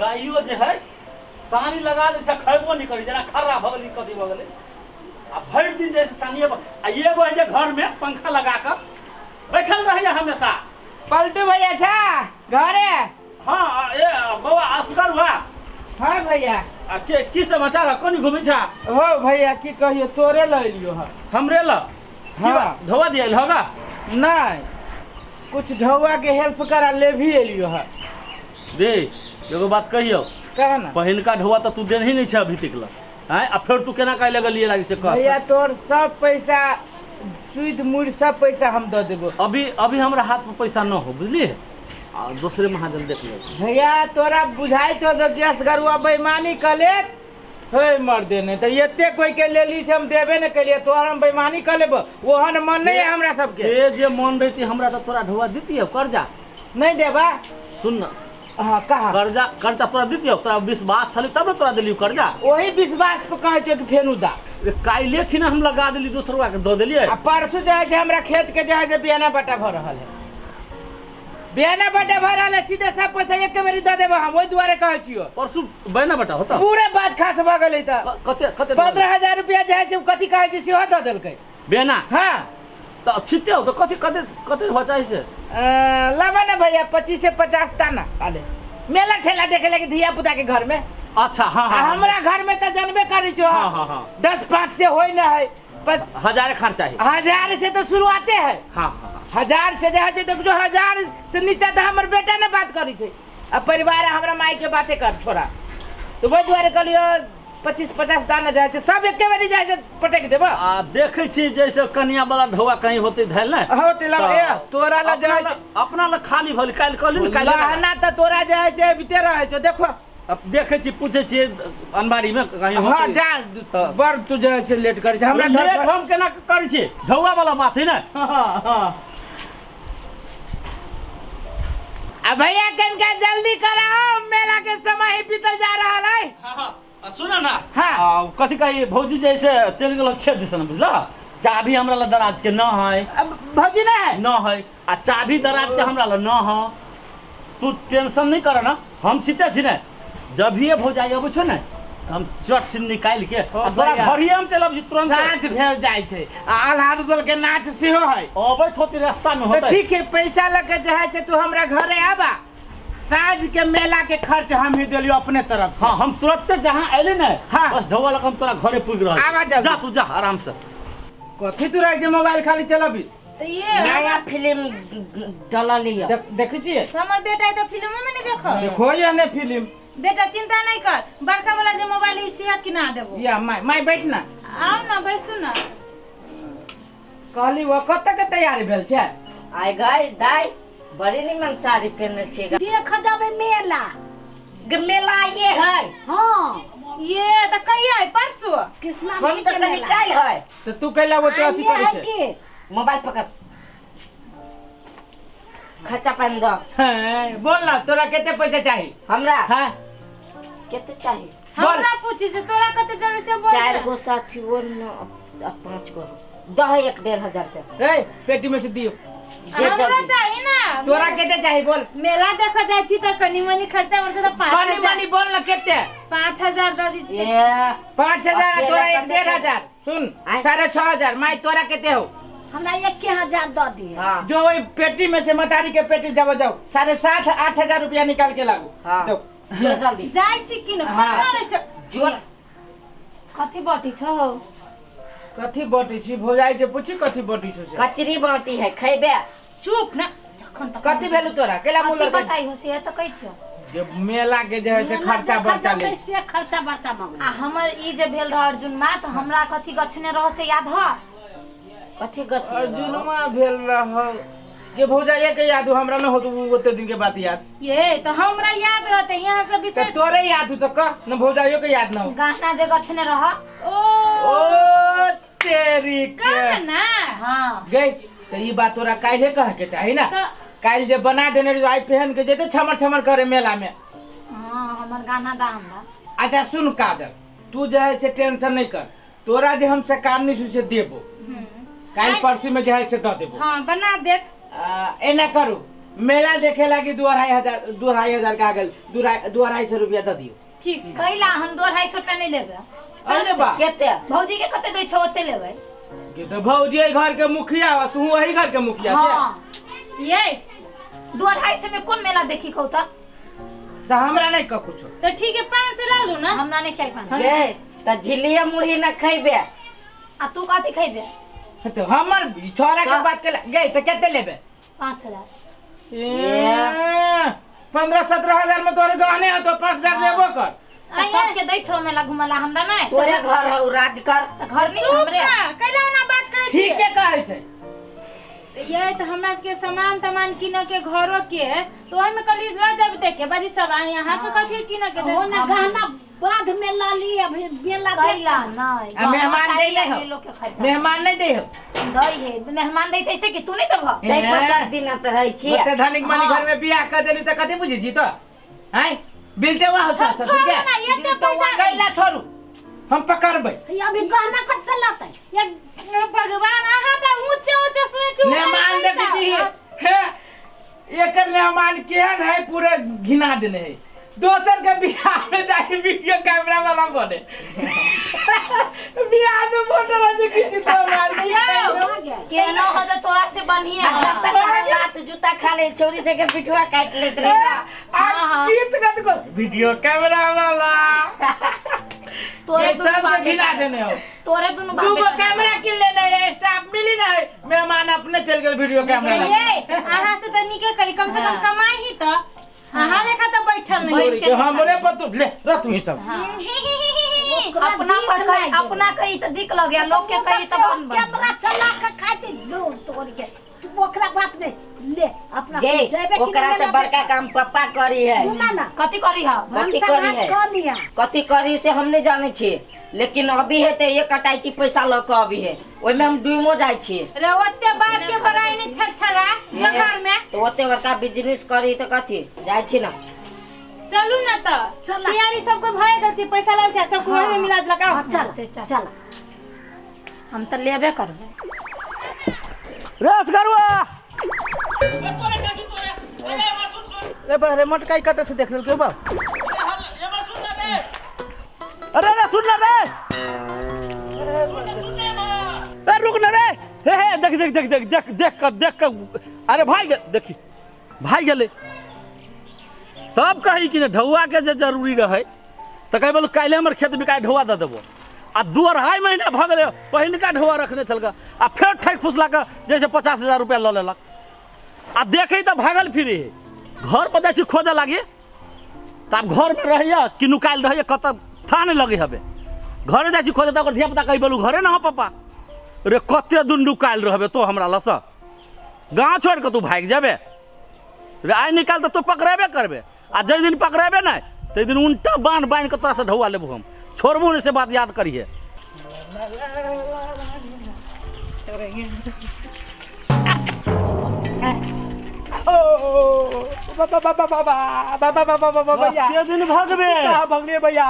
गाइयो जे है सानी लगा दे छै खैबो नहीं करी जरा खर्रा भ गेली कथी भ गेलै आ भरि दिन जैसे सानिए आ एगो है जे घर में पंखा लगा कर बैठल रहिए हमेशा। पलटू भैया छा घरे? हाँ ए बौआ असगर हुआ। हाँ भैया। आ के की समाचार है कोनी घुमै छा? हो भैया की कहियो तोरे ल लियो ह हमरे ल हाँ ढवा दियल होगा नहीं कुछ ढौआ के हेल्प करा ले भी एलियो है। दे एगो बात कहियो कह ना पहिनका ढौआ तो तू देन ही नहीं छै अभी तक ल हैं अब फिर तू केना काहे लगलिए लागी से कह भैया तोर सब पैसा सुध मुड़ सब पैसा हम दे देबो। अभी अभी हमरा हाथ में पैसा न हो बुझलिए आ दूसरे महाजन देख ले भैया तोरा बुझाई तो गैस गरुआ बेईमानी कले हे मर देने तो एते कोई के लेली से हम देबे न कलिए तोहर हम बेईमानी कर लेब ओहन मन नहीं है हमरा सबके से जे मन रहती हमरा तो तोरा ढौआ दीतिए कर्जा नहीं देबा सुन न हाँ कहा कर्जा तोरा दीतिए तोरा विश्वास छली तब न तोरा देलियो कर्जा वही विश्वास पे कहे छो कि फेनु दा काल्हे खिना हम लगा देली दूसरा के दे देलिए आ परसों जे है हमरा खेत के जे है बियाना बटा भ रहल है बियाना बटा भ रहल है सीधे सब पैसा एक बेरी दे देबो हम ओई दुआरे कहै छियो। परसू बहना बेटा होता पूरे बात खास भ गेलै त कते कते 15,000 रुपया जे है से कथि कहै छै सेहो द देलकै बेना हाँ तो छिते हो तो कथि कते कते हो चाहि से लावा ना भैया 25 से 50 ताना आले मेला ठेला देखे लगे धिया पुता के घर में। अच्छा हाँ हाँ हमरा घर में तो जानबे करी छो हाँ हाँ हाँ 10-5 से होई ना है 1000 खर्चा है 1000 से तो शुरुआते है। हाँ हाँ 1000 से जे देख जो 1000 से नीचे तो हमर बेटा ने बात करी छे अब परिवार हमरा माई के बातें कर छोड़ा तो वही द्वारे कहलियो 25-50 दाना जाय छे सब एके बेरी जाय छे पटक देबो आ देखे छी जैसे कन्या वाला ढौआ कहीं होते धैल ना होते ला तोरा ला जाय अपना ला खाली भल काल कहली न काल लहना त तोरा जाय छे बिते रहे छो देखो अब देखे छी पूछे छी अनबारी में कहीं होते हां जा बर तू जे से लेट कर हमरा लेट हम केना करै छी ढौआ वाला बात है ना। हां हां आ भैया कनका जल्दी कराओ मेला के समय ही बीतल जा रहल है। हां हां सुना ना हाँ कथी कही भौजी जैसे चल गेल खेत दिसन बुझला चाबी हमरा ला दराज के न है भौजी ना है न है आ चाबी दराज के हमरा ला न है तू टेंशन नहीं कर ना हम छिते छी ना जब भी भौजाई अबै छो ना हम चट से निकाल के तोरा घरिए हम चलब जी तुरंत साँझ भेल जाय छै आ आल्हार दल के नाच सेहो है अबै होती रास्ता में होतै ठीक है पैसा लगे जे है से तू हमरा घरे आबा साँझ के मेला के खर्च हम ही देलियो अपने तरफ से। हाँ हम तुरंत जहाँ अइले ना हाँ बस ढौआ लग हम तोरा घरे पुग रहल आवा जा तू जा आराम से कथी तू रह जे मोबाइल खाली चलाबी ये नया फिल्म डाला लिया देखै छियै हमर बेटा तो फिल्म में नहीं देखो देखो या ने फिल्म बेटा चिंता नहीं कर बड़का वाला जे मोबाइल है से किना देबो या माय बैठ ना आओ ना बैसू ना कहली वो कत के तैयारी भेल छै आय गाय दाई बड़ी निमन साड़ी पहनने छे देख जाबे मेला मेला ये है हां ये त कहिया है परसों कृष्णा हम तो निकाल है तो तू कैला वो तो अथी करे छै मोबाइल पकड़ खर्चा पानी दो हैं बोल ना तोरा केते पैसा चाहिए हमरा हां केते चाहिए हमरा पूछी से तोरा कते जरूर से बोल 4 गो साथी और 5 गो 1,500 ए पेटी में से दियो हमरा चाहिए ना तोरा केते चाहिए बोल मेला देखा जाय छी त कनी मनी खर्चा वर्चा त 5 कनी मनी बोल ना केते 5,000 द दी ये 5,000 तोरा 1,500 सुन 6,500 माय तोरा केते हो हमरा 1,000 द दी हां जो ओई पेटी में से मतारी के पेटी जाओ 7,500-8,000 रुपया निकाल के लागू हां तो जो जल्दी जाय छी कि न करे छ जो कथि बाटी छ हो कथी बटी छी भौजाई के पूछी कथी बटी छ से कचरी बाटी है खैबे चुप ना जखन तक कथी भेलु तोरा केला मुलर बताई हो से त कहि छ जे मेला के जे है से खर्चा बर्चा ले से खर्चा बर्चा मांगे आ हमर ई जे भेल रह अर्जुन मा त हमरा कथी गछने रह से याद ह कथी गछ अर्जुनमा भेल रह के भौजाई के याद हमरा न हो तो ओते दिन के बात याद ये तो हमरा याद रहते यहाँ से तो बिछड़ तोरे याद हो तो क न भौजाइयो के याद न हो गहना जे गछने रह ओ तेरी के ना हां गई तो ई बात तोरा काल्हे कहे के चाही ना काल जे बना देने रही आई पहन के जेते छमर छमर करे मेला में हां हमर गहना दा हमरा अच्छा सुन काजल तू जे है से टेंशन नहीं कर तोरा जे हम से कामनी से देबो काल परसों में जे है से द देबो हां बना दे एना करू मेला देखे लगी 2,500 का गल 2,500 रुपया दे दियो। ठीक छै कैला हम 2-250 रुपया नहीं लेबे। अरे बा केते भौजी के कते दै छो ओते लेबै। के तो भौजी घर के मुखिया हो, तू वही घर के मुखिया छे। हां ये 2-250 में कौन मेला देखी खौ त? तो हमरा नहीं कह कुछ। तो ठीक है 500 ला लो ना। हमरा नहीं चाहिए पान। गे त झिलिया मुरही न खइबे आ तू कथी खइबे? तो हमर छोरा के बात के गए तो केते लेबे? 5000। 15-17 हजार में तोरे गहने हो तो 5,000 लेबो कर। सब के दै छो मेला घुमला हमरा नहीं। तोरे घर हो राज कर त घर नहीं चुप हमरे। ना कैला ना बात करे ठीक के कहै छै। ये तो हमरा के सामान तमान किन के घरो के तो ओहि में कली रह जाबे देखे बाजी सब आ यहाँ के कथी किन के हो ना गहना बाध में ला ली अभी मेला कैला नहीं। आ मेहमान दे ले हो। लोग के खर्चा मेहमान नहीं दे हो। दई है मेहमान दै ऐसे कि तू नहीं देबो। तै पर सब दिन त रहै छी ओते धनिक मानी घर में बियाह कर देली त कथि बुझी छी तो? हैं बिलटे वा हो ससुर छोड़ो के। ना ये तो पैसा कैला छोड़ू हम पकड़बै। अभी गहना कट से लाते ये भगवान आहा का ऊंचे ऊंचे सोच मेहमान देखे छी हे एकर मेहमान केहन है पूरे घिना देने है। दोसर के बियाह में जाके वीडियो कैमरा वाला बने बियाह में फोटो रह खींची तो मार केनो हो तो तोरा से बढ़िया जब तक लात जूता खा ले छोरी से के पिठुआ काट लेत रही आ गीत गत को वीडियो कैमरा वाला तोरे सब के घिना देने हो। तोरे दोनों बाप दूगो कैमरा किन लेने है स्टाफ मिली ना है मेहमान अपने चल गए वीडियो कैमरा ये आहा से तो निके करी कम से कम कमाई ही तो आहा लेखा तो बैठल नहीं के हमरे पतु ले रह तू ही सब अपना कही तो दिख लग गया लोग के कही तो बन बन कैमरा चला के खाते दो तोड़ के तू ओकरा बात नहीं ले अपना गे ओकरा से बड़का काम पप्पा करी है। सुना ना कथी करी हा कथी करी है कर लिया कथी करी से हम नहीं जाने छी लेकिन अभी है तो ये कटाई छी पैसा ल के अभी है ओइ में हम डूमो जाय छी रे ओते बात के बड़ाई नहीं छछरा जो घर में तो ओते बड़का बिजनेस करी तो कथी जाय छी ना चलू ना तो तैयारी सबको भए गेल छी पैसा लाल छै सब घर में मिला लगाओ चल हम तो लेबे करबे रेस गरुआ रे बहरे मटकाई कत से देख लेलके बाप। अरे रे सुन ना रे ए रुक ना रे हे देख देख देख देख देख देख कर अरे भाई देखी भाई गेले तब कही कि ढौआ के जे जरूरी रहे तो कह बोल काल्हि हमर खेत बिकाय ढौआ दे देबो आ 2-2.5 महीना भ गेले पहिनका ढौआ रखने चल गए आ फेर ठक फुसला के जैसे 50,000 रुपया ल लेलक आ देखे तो भागल फिरे घर पर जाइ छी खोजे लागे तब घर में रहिए कि नुकाल रहिए कत था नहीं लगे हबे घरे जाइ छी खोजे तो धिया पुता कही बोलू घरे ना हो पापा रे कते दिन नुकाल रहबे तो हमरा लस गाँव छोड़ के तू भाग जाबे रे आइ निकाल तो तू पकड़ेबे करबे आ जै दिन पकड़ेबे नहीं ते दिन उल्टा बांध के तोरा से ढौआ लेबो हम छोड़बो नहीं से बात याद करिए। कते दिन भगबे भगलिए भैया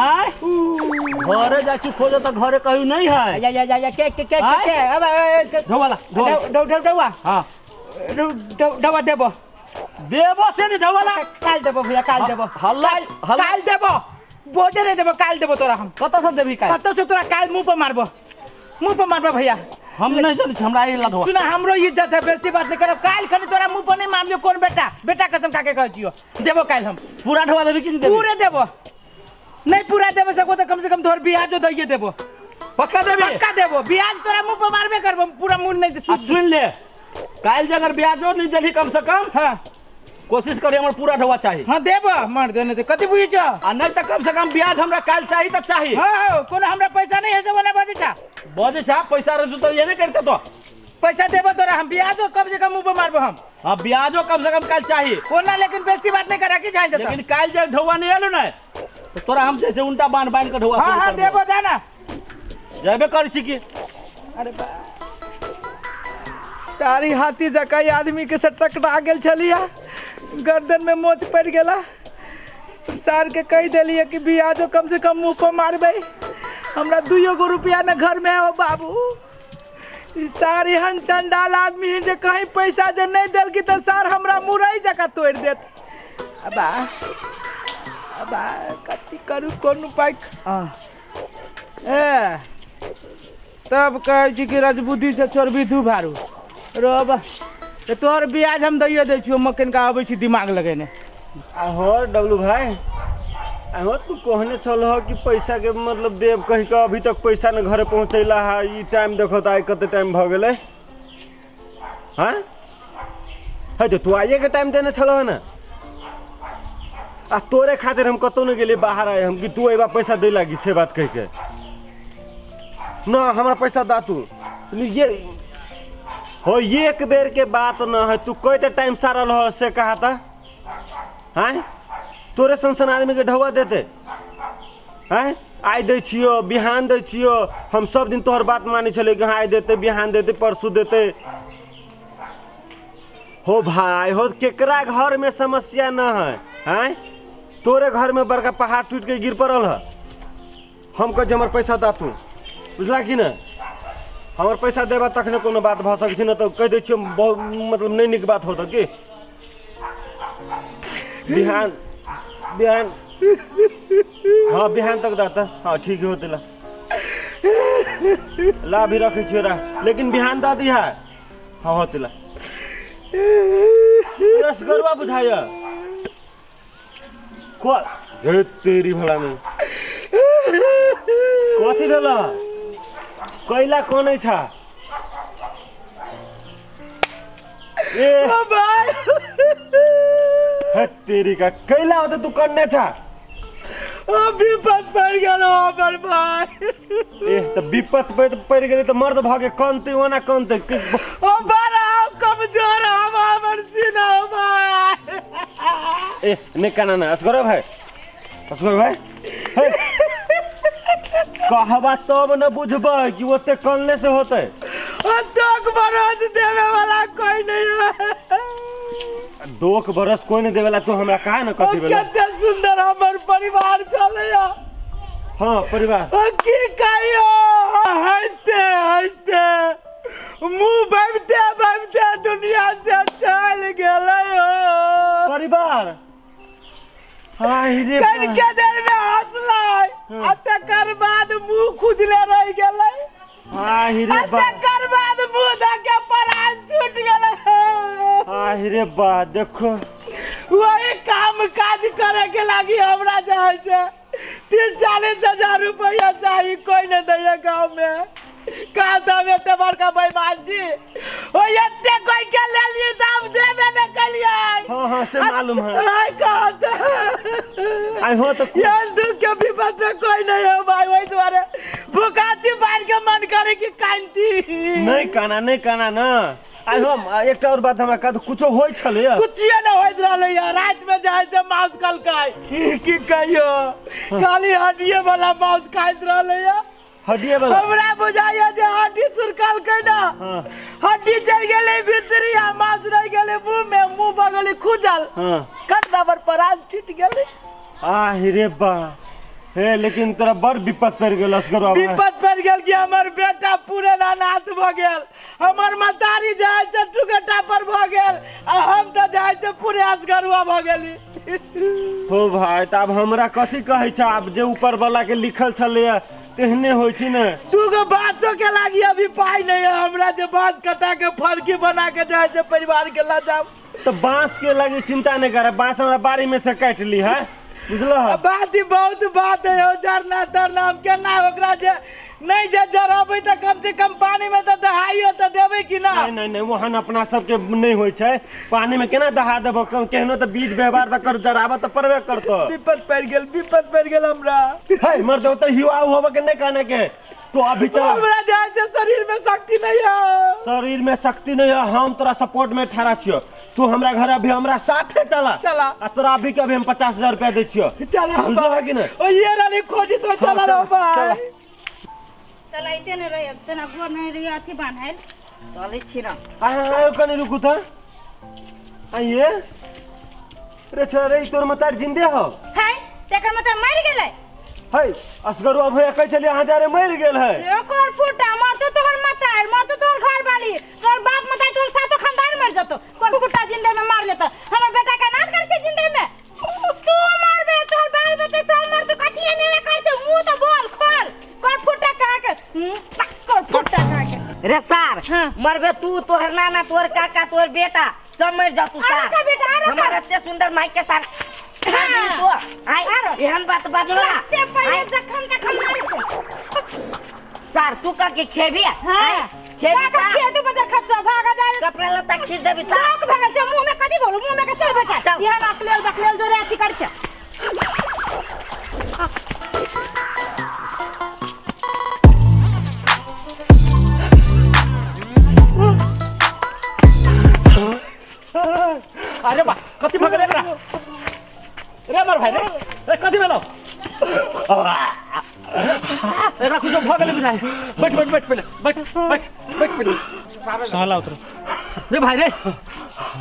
आय घरे जाइ छी खोजे तो घरे कहू नहीं है या के अब ढौवाला ढौवा हां ढौवा देबो देबो से नहीं ढौवाला काल देबो भैया काल देबो हल्ला काल देबो बोझे नहीं देबो काल देबो तोरा हम कत से देबी का कत से तोरा काल मुंह पर मारबो भैया हम नहीं जानी हमरा ये लधवा सुना हमरो इज्जत है बेइज्जती बात नहीं करब काल खनी तोरा मुंह पर नहीं मारलियो कौन बेटा कसम खा के कह छियो देबो काल हम पूरा ढौवा देबी कि नहीं देबी पूरे देबो नहीं पूरा देबो सको तो कम से कम तोर ब्याज दइए देबो पक्का देबी पक्का देबो ब्याज तोरा मुंह पर मारबे करबो पूरा मुंह नहीं दे सुन ले काल जे अगर ब्याजो नहीं देली कम से कम हां कोशिश करी हमर पूरा ढौवा चाहिए हां देबो मार दे नहीं तो कति बुझी छ आ नहीं तो कम से कम ब्याज हमरा काल चाहिए तो चाहिए हां कोनो हमरा पैसा नहीं है से बने बजे छ बजे छा पैसा रजू तो ये नहीं करते तो पैसा देबो तोरा हम ब्याजो कम से कम मुंह पर मारबो हम हां ब्याजो कम से कम काल चाहिए कोना लेकिन बेइज्जती बात नहीं करा की चाहिए लेकिन काल जे ढौवा नहीं आलो ना तो तोरा हम जैसे उल्टा बांध के ढौवा हां देबो जाना जेबे करी छी की अरे बा सारी हाथी जकाई आदमी के से टकरा गेल छलिया गर्दन में मोच पड़ गेला सार के कह दिलिए कि ब्याजो कम से कम मुंह पर मारबे हमरा 2 रुपया न घर में हो बाबू ई सारी हन चंडाल आदमी है जे कहीं पैसा जे नहीं देल की तो सर हमरा मुरई जका तोड़ देत। अबा कति करू कोन उपाय ए तब कहे छी कि रजबुद्धि से चोरबी दू भारू रोब तो तोहर ब्याज हम दैयो दै छियो मकन का आबै छी दिमाग लगेने। आहो डब्लू भाई आहो तू कहने चल कि पैसा के मतलब देव कही के अभी तक पैसा न घरे पहुँचैला है ई टाइम देखो तो आई कते टाइम भ गेले हाँ है तो तू आइए के टाइम देने चलो है ना आ तोरे खातिर हम कतौ न गेले बाहर आए हम कि तू एबा पैसा दे लागी से बात कह के ना हमरा पैसा दा तू ये हो एक बेर के बात न है तू कईटा टाइम सारल हो से कहा था हाँ तोरे संसन आदमी के ढौआ देते हैं आइ दै छियो बिहान दै छियो हम सब दिन तोहर बात मानी चले कि हाँ आइ देते बिहान देते परसों देते हो भाई हो केकरा घर में समस्या न है हैं तोरे घर में बड़का पहाड़ टूट के गिर पड़ल है हम कह हमर पैसा दा तू बुझला कि न हमर पैसा देबा तखने कोनो बात भ सकै छै न तो कह दै छियो बहुत मतलब नहीं निक बात होता कि बिहान बिहान हाँ बिहान तक दाता हाँ ठीक होते ला भी रखे छियो रा लेकिन बिहान दा दिहा हाँ होते ला रसगरवा बुझाया को हे तेरी भला में कथी भेला कैला कोन छा ए भाई हे तेरी का कैला होते तू करने छा विपत पड़ गेलो हमर भाई ए त विपत पड़ गेले त मर्द भागे कनते ओना कनते ओ बड़ा कमजोर हमर सीना भाई ए ने काना ना असगर भाई हे कहबा तब न बुझबै कि ओते कनले से होते तक बरस देवे वाला कोई नहीं है दोक बरस कोई नहीं देवेला तो हमरा कहा न कथि भेला कते सुंदर हमर परिवार चलैया हां परिवार की कहियो हंसते मुंह बैठते दुनिया से चल गेलै हो परिवार हाय रे कनके देर में हंसलै आ तकर बाद मुंह खुजले रह गेलै हाय रे बा तकर बाद मुंह धके प्राण छूट गेलै हाय रे बा देखो वही काम काज करे के लागी हमरा चाहे छै 30-40 हजार रुपया चाहिए कोई नहीं दैया गांव में का दाम एते बड़का बेईमान जी ओ एते कोई के ले लिए दाम देबे न कलियै हां से मालूम है आई कहत आई हो तो यार दुख के विपत में कोई नहीं है भाई वही द्वारे भुकाची बाल के मन करे कि कांती नहीं काना ना आई हम एकटा और बात हमरा का कुछो होय छले कुछिए न होइत रहले यार रात में जाय से मांस कलकाय की कहियो खाली हड्डिए वाला मांस खाइत रहले यार हड्डिए वाला हमरा बुझाया जे हड्डी सुरकाल कै ना हड्डी चल गेले भीतरी आ मांस रह गेले मुंह में मुंह बगली खुजल कट दबर प्राण छूट गेले आ रे बा हे लेकिन तोरा बड़ विपत पड़ गेल असगर बाबा विपत पड़ गेल कि हमर बेटा पूरे अनाथ भ गेल हमर मतारी जाय से टुकटा पर भ गेल आ हम त जाय से पूरे असगरुआ भ गेली हो भाई त अब हमरा कथि कहै छ अब जे ऊपर वाला के लिखल छले तेहने होय छी ने दूगो बांसो के लागी अभी पाई नहीं है हमरा जे बांस कटा के फरकी बना के जाय से परिवार के ला जाब तो बांस के लागी चिंता नहीं करे बांस हमरा बारी में से काट ली है बुझलो बात ही बहुत बात है हो जरना तरना हम केना ओकरा जे नहीं जे जरबै त कम से कम पानी में त दहाइयो त देबै कि ना नहीं वहां अपना सब के नहीं होय छै पानी में केना दहा देबो केहनो त बीज व्यवहार त कर जराबा त परबे करतो विपत पड़ गेल हमरा हे मर दो त हिवा होबे के नहीं कहने के तो अभी चल हमरा जैसे शरीर में शक्ति नहीं है शरीर में शक्ति नहीं है हम तोरा सपोर्ट में ठहरा छियो तू हमरा घर अभी हमरा साथे चला आ तोरा अभी के अभी हम 50,000 रुपया दे छियो चला बुझलो है कि नहीं ओ ये रानी खोजी तो चला रो भाई चला इते न रहे तना गोर नहीं रही अथी बान्हल चले छी ना आयो कनी रुकू त आइए रे छोरा रे तोर मतार जिंदे हो है तेकर मतलब मर गेलै है असगरु अब है कह चली हां जा रे मर गेल है रे कोर फुटा मर तो तोहर मतार मर तो तोहर देतो कोन फुटा जिंदे में मार लेता हमर बेटा का नाम कर छे जिंदे में तू मारबे तोर बाल बच्चे सब मार तू कथिए नहीं कर छे मुंह तो बोल खोल कोन फुटा कहा के कोन फुटा कहा के रे सार हाँ। मरबे तू तोहर नाना तोहर काका तोहर बेटा सब मर जा तू सार का बेटा, अरे का- हमार इतने सुंदर माई के सार तो आई एहन बात बदला ते पहले जखन मारे छे सार तू का के खेबी हां खेबी का सार खेत बजा खस्सा भागा जाए कपड़ा लता खींच देबी सार साक भागा छे मुंह में कदी बोलू मुंह में के चल बेटा चल। यहाँ नकलेल बकलेल जो रे अथी कर छे अरे बा कति भगले एकरा रे मर भाई रे कति भेलो एकरा कुछ भगले बुझाय बैठ बैठ बैठ पहले बैठ बैठ बैठ पहले साला उतर रे भाई रे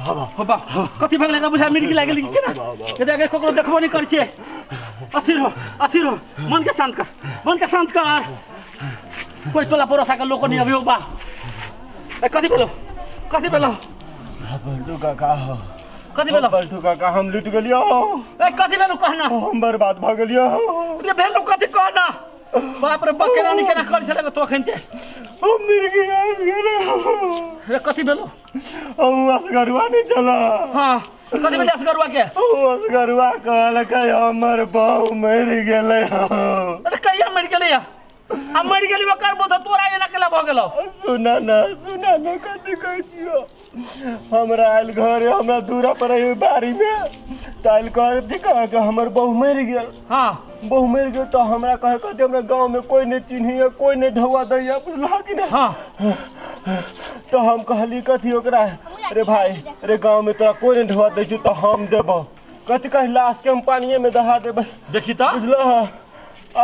हो बा कति भगले एकरा बुझाय मिर्गी लागल कि ना ए देख कोकरो देखबो नहीं कर छे अस्थिर हो मन के शांत कर कोई टोला परोसा के लोक नहीं अभियो बा ए कति भेलो बल्टू काका कति भेलो बल्टू काका हम लुट गेलियो ए कति भेलो कहना हम बर्बाद भ गेलियो रे भेलो कति कहना बाप रे बकेरानी केना कर छले तो खनते हम मिर्गी आ गेले रे कति भेलो हम असगरुआ नहीं चला हां कति भेलो असगरुआ के असगरुआ कहल के हमर बहू मर गेले अरे कहिया मर गेले या आ मर गेली ओकर बोध तोरा एना केला भ गेलो सुना ना कथी कहै छियो हमरा आयल घरे हमरा दूरा पर बारी में ताइल कथी कह के हमर बहू मर गेल हां बहू मर गेल तो हमरा कहे कथी हमरा गांव में कोई नहीं चिन्हिए कोई नहीं ढवा दैया बुझला कि ना हां तो हम कहली कथी ओकरा रे भाई रे गांव में तोरा कोई नहीं ढवा दै छु तो हम देबो कथी कह लाश के हम पानिए में दहा देबै देखी त बुझला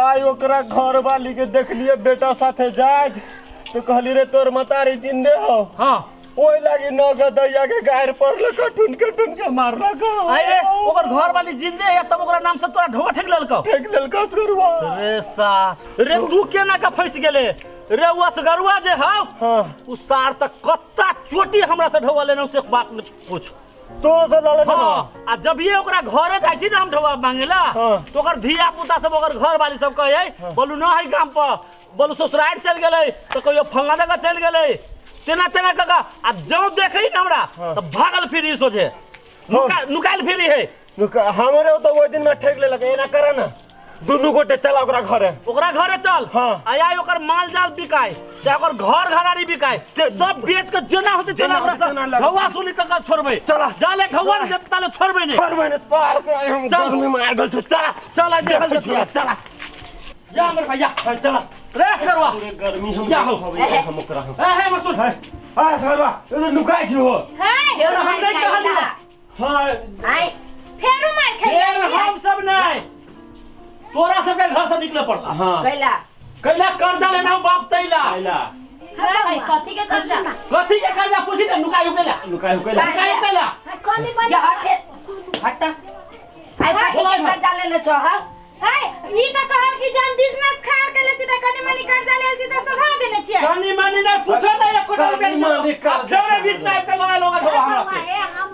आई ओकरा घर वाली के देखलिए बेटा साथे जाय तो कहली रे तोर मतारी जिंदे हो हां ओइ लागी नगद दैया के गायर पर ठुन के मारलक अरे ओकर घर वाली जिंदे है तब ओकरा नाम से तोरा ढोवा ठेक लेलको ठेक लेलक असगरुआ रे सा रे तू केना का फंस गेले रे वो असगरुआ जे हौ हां उ सार तक कत्ता चोटी हमरा से ढोवा लेना से एक बात न पूछ तोरा से लाले हां आ जब ये ओकरा घरे जाय छी ना हम ढोवा मांगेला हाँ। तो ओकर धिया पुता सब ओकर घर वाली सब कहे बोलू ना है गांव पर बोलू ससुराल चल गेले तो कहियो फंगा जगह चल गेले तेना काका आ जब देखई ना हमरा तो भागल फिरी सोझे नुकाल फिरी है हमरे तो वो दिन में ठेक लेलक एना करे ना दुनु गोटे चला ओकरा घरे चल हाँ। हाँ। ओकर माल जाल बिकाय चाहे ओकर घर घरारी बिकाय सब बेच के जेना होते तेना ओकरा घवा सुनी के छोड़बे चला। जाले घवा ने ताले छोड़बे नहीं छोड़ मैंने सार के हम चल। गर्मी में आ गल छ चला चला देखल जतिया चला या हमर भैया चला रेस करवा गर्मी हम क्या हो? हम ओकरा हम ए मसूद हां सरवा ए लुकाई छी हो है हेरो हम नहीं कहलियो हां आई फेरू मार फेर खाई हम सब नहीं तोरा सबके घर से निकले पड़ता हां कैला कर्जा लेना बाप तैला आइला भाई कथी के कर्जा कथी के कर्जा पूछी ना नुकाई उकेला लुकाई कनी बनी या हटे हटा आई बाकी के कर्जा ले ले छ हां है ई त कहल कि जन बिजनेस खार के ले छी त कनी मनी कर्जा लेल छी त सधा देने छी कनी मनी नहीं पूछो ना एक कोटा रुपया कनी मनी कर्जा फेरे बीच में के लगा लोग ठोड़ा हमरा से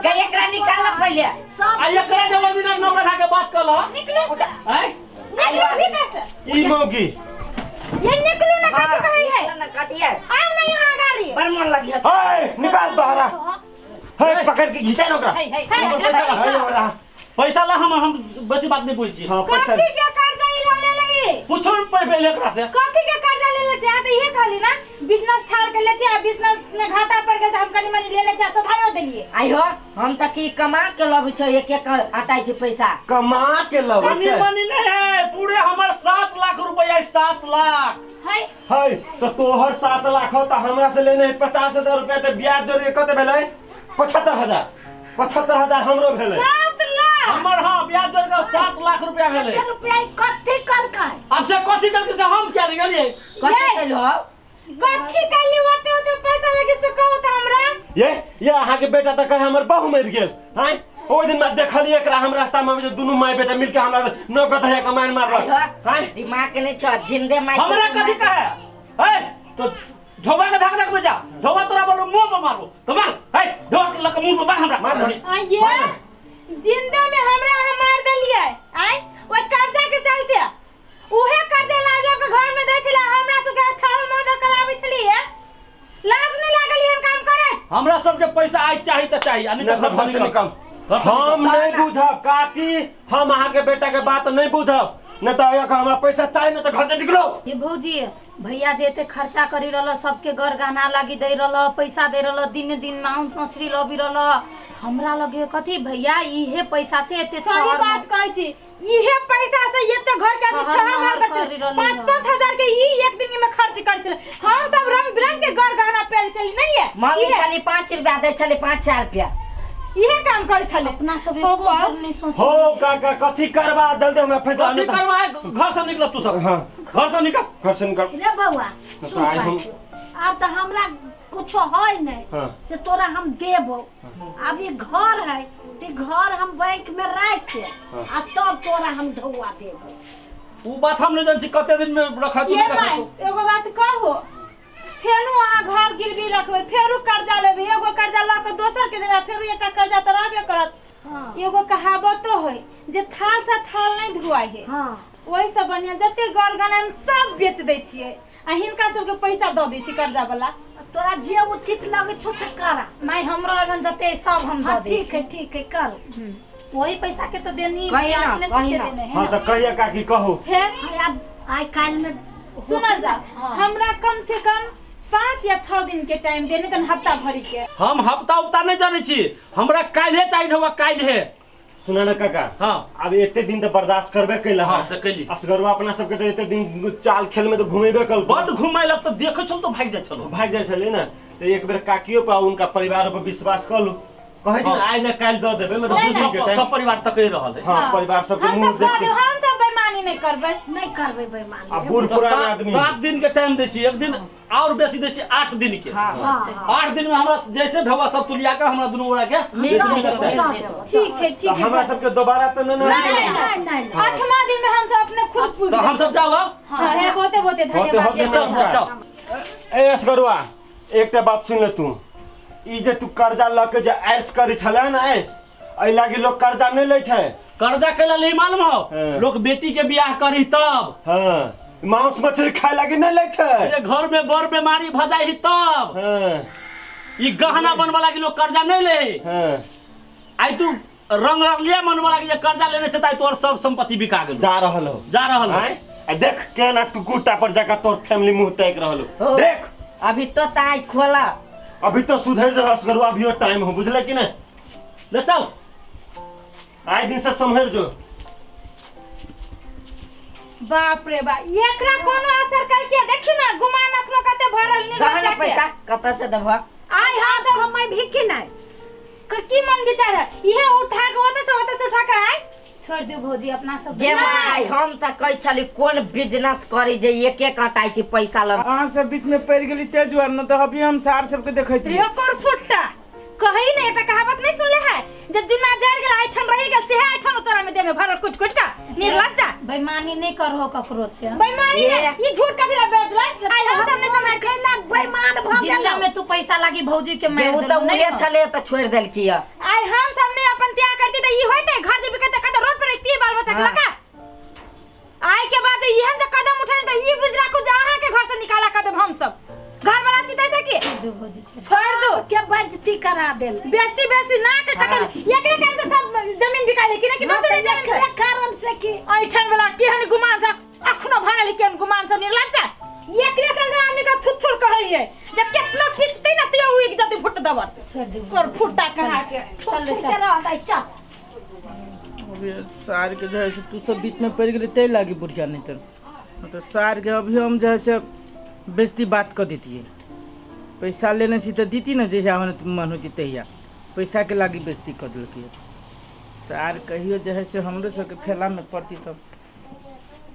गे एकरा निकाल पहिले सब आ एकरा जब दिन नौकर के बात कर लो निकलो हैं निकलो भीतर से ई मौगी ये निकलो ना कथी कहै है ना कटिया आओ ना यहाँ गाड़ी बड़ मन लगी है हाय निकाल बाहर हाय पकड़ के खींचा ना ओकरा है हाय पैसा ला हम बस बात नहीं पूछी हां पैसा कथी के कर्जा ई ले लगी पूछो पहले एकरा से कथी के कर्जा ले ले छी आ त इहे कहली ना बिजनेस ठार के ले छी आ बिजनेस में घाटा पड़ गेल त हम कनी मनी ले ले छी सधायो देलिए आइयो हम त की कमा के लबै छ एक एक आटाई छ पैसा कमा के लबै कनी छै मनी नहीं है पूरे हमर 7 लाख रुपया 7 लाख है हाय तो तोहर 7 लाख हो त हमरा से लेने 50,000 रुपया त ब्याज जोड़ कते भेलै 75,000 हमरो भेलै 7 लाख हमर हां ब्याज जोड़ के 7 लाख रुपया भेले रुपया कथी कर के अब से कथी करके से हम क्या गेलिए कते केलो कथी कहली ओते ओते पैसा लगे से कहू त हमरा ये अहाँ के बेटा त कहे हमर बहु मर गेल हाय ओ दिन में देखलिए एकरा हम रास्ता में जे दुनु माय बेटा मिलके हमरा नगद है कमाइन मारल हाय दिमाग के नहीं छ जिंदे माई हमरा कथी कहे है तो ढोबा के धक धक में जा ढोबा तोरा बोलो मुंह में मारो तो मार हे ढोबा के लक मुंह में मार हमरा मार ये जिंदा में हमरा मार देलिए आई ओइ कर्जा के चलते उहे कर्जा लागे के घर में दै छला हमरा सुके अच्छा मदद कराबै छलिए लाज नहीं लागल एहन काम करे हमरा सबके पैसा आई चाहिए त चाहिए आ नहीं तो घर से निकल हम नहीं बुझब काकी हम अहाँ के बेटा के बात नहीं बुझब न तो हमरा पैसा चाहिए न तो घर से निकलो ये भौजी भैया जे एते खर्चा करी रहल सबके घर गहना लागी दे रहल पैसा दे रहल दिन दिन मांस मछली लबी रहल हमरा लगे कथी भैया इहे पैसा से एते सही बात कहै छी इहे पैसा से एते घर के आदमी छह घर कर 5-5 हजार के ई एक दिन में खर्च कर छले हम सब रंग बिरंग के घर गहना पहन चली नहीं है मांगे छली 5 रुपया दे छले 5,000 रुपया इहे काम करे छले अपना सब इसको घर नहीं सोच हो काका कथी करबा जल्दी हमरा पैसा कथी करवा घर से निकल तू सब हां घर से निकल घर से निकल रे बउआ तो सुन आइ हम अब तो हमरा कुछो है नहीं हाँ। से तोरा हम देबो अब ये घर है ते घर हम बैंक में रख के आ तब तोरा हम ढौआ देबो उ बात हम नहीं जान छी कते दिन में रखा तू ये नहीं माय रखा एगो बात कहू फेरू अहाँ घर गिरवी रखबै फेरू कर्जा लेबै एगो कर्जा ल के दोसर के देबै फेरू एकटा कर्जा त रहबे करत एगो कहावतो है जे थाल से थाल नहीं धुआई है हां ओहि से बढ़िया जते घर गहना सब बेच दै छियै आ हिनका सबके पैसा दऽ दै छी कर्जा वाला तोरा जे उचित लगे छो से करा माय हमरो लगन जते सब हम हाँ, दे दे ठीक है कर वही पैसा के तो देनी कहीं ना, अपने कहीं से ना। देने है हां ना तो कहिए काकी कहो फेर अरे अब आई काल में सुनल जा हमरा कम से कम 5 या 6 दिन के टाइम देने तन हफ्ता भरी के हम हफ्ता उपता नहीं जाने छी हमरा काल्हे चाहिए होगा काल्हे सुना ना काका हां अब एते दिन तो बर्दाश्त करबे कैला हां से कैली असगरवा अपना सबके तो एते दिन चाल खेल में तो घुमेबे कल बड घुमाइलक त देखै छल त भाग जाय छल भाग जाय छले ना तो एक बेर काकियो पर उनका परिवार पर विश्वास कर लू कहे छी आइ ना काल द देबे मतलब नहीं, दूसरी के टाइम सब परिवार तक ही रहल है हां परिवार सबके हम मुंह सब देख के हम सब बेईमानी नहीं करबै नहीं करबे बेईमानी आ बूढ़ तो पुरान आदमी 7 दिन के टाइम दै छी एक दिन और बेसी दै छी 8 दिन के हां हां 8 दिन में हमरा जैसे ढवा सब तुलिया के हमरा दुनू ओरा के मिल जेतो ठीक है तो हमरा सबके दोबारा तो ना नहीं 8वां दिन में हम सब अपने खुद पूछ तो हम सब जाओ अब हां है बहुते होते धन्यवाद होते ये चल सब। चल ए असगरवा एकटा बात सुन ले तू ई जे तू कर्जा ल के जे ऐश करै छले ना ऐश एहि लागी लोग कर्जा नहीं ले छै कर्जा कैला ले मालूम हो हाँ। लोग बेटी के बियाह करी तब हां मांस मछली खाए लागी नहीं ले छै अरे घर में बड़ बीमारी भ जाई तब हां ई गहना बनवा लागी लोग कर्जा नहीं ले हां आई तू रंग रंगलिया मनवा लागी जे कर्जा लेने छै ताई तोर सब संपत्ति बिका गेल जा रहल हो जा रहल हो आय आ देख केना टुकुटा पर जाकर तोर फैमिली मुंह ताक रहल हो हो। देख अभी तो ताई खोला अभी तो सुधर जा असगरवा अभी टाइम हो बुझले कि नहीं ले चल आइ दिन से संभर जो बाप रे बा एकरा कोनो असर कर के देखी ना गुमान अखनो कते भरल नि गहना पैसा कत से देबो आई हां सब कमाई भी कि नहीं की मन विचार है ये उठा के होते से उठा के आई छोड़ दियो भौजी अपना सब गे माय हम त कहि छली कोन बिजनेस करी जे एक एक कटाई छी पैसा ल अहाँ सब बीच में पड़ गेली ते जुआर न तो अभी हम सार सबके देखैत रही एकर फुट्टा कही ने एकटा कहावत नहीं सुनले है जे जुना जड़ गेल आइठन रही गेल से आइठन तोरा में दे में भरल कुट कुट का निर्लज्जा बेईमानी नहीं करहो ककरो से बेईमानी ये- ने ई झूठ कथि ला बेच ले आई हम सामने समय कैला बेईमान भ जिंदा गेल में तू पैसा लागी भौजी के मार गेहूं त उहे छले त छोड़ देल किया आई हम सामने अपन त्याग करती त ई होते घर जे बिकते कते रोड पर रखती बाल बच्चा के हाँ। लका आई के बाद इहन जे कदम उठाने त ई बुझ राखू जहां के घर से निकाला कदम हम सब घर वाला सीधे से की दो भौजी छोड़। छोड़ दो के बेइज्जती करा देल बेस्ती ना के कटल एकरे कारण से सब जमीन बिकाले कि नहीं कि दोसरे जमीन एकरे कारण से की ऐठन वाला केहन गुमान सा अखनो भागल केहन गुमान सा निर्लज्जा एकरे कारण से आदमी का थुथुर कहइए जब कितना फिसते ना तो उग जाते फुट दबर छोड़ दो और फुट्टा कहा के चल के रह दई चल अभी सार के जो है से तू सब बीच में पड़ गेली ते लागी बुढ़िया नहीं तो सार के अभी हम जो है से बेइज्जती बात कर देती है पैसा लेने छी तो दीती ना जैसे हमारे मन होती तहिया पैसा के लागी बेइज्जती कर दिलकी सार कहियो जो है से हमरो सबके फैला में पड़ती तब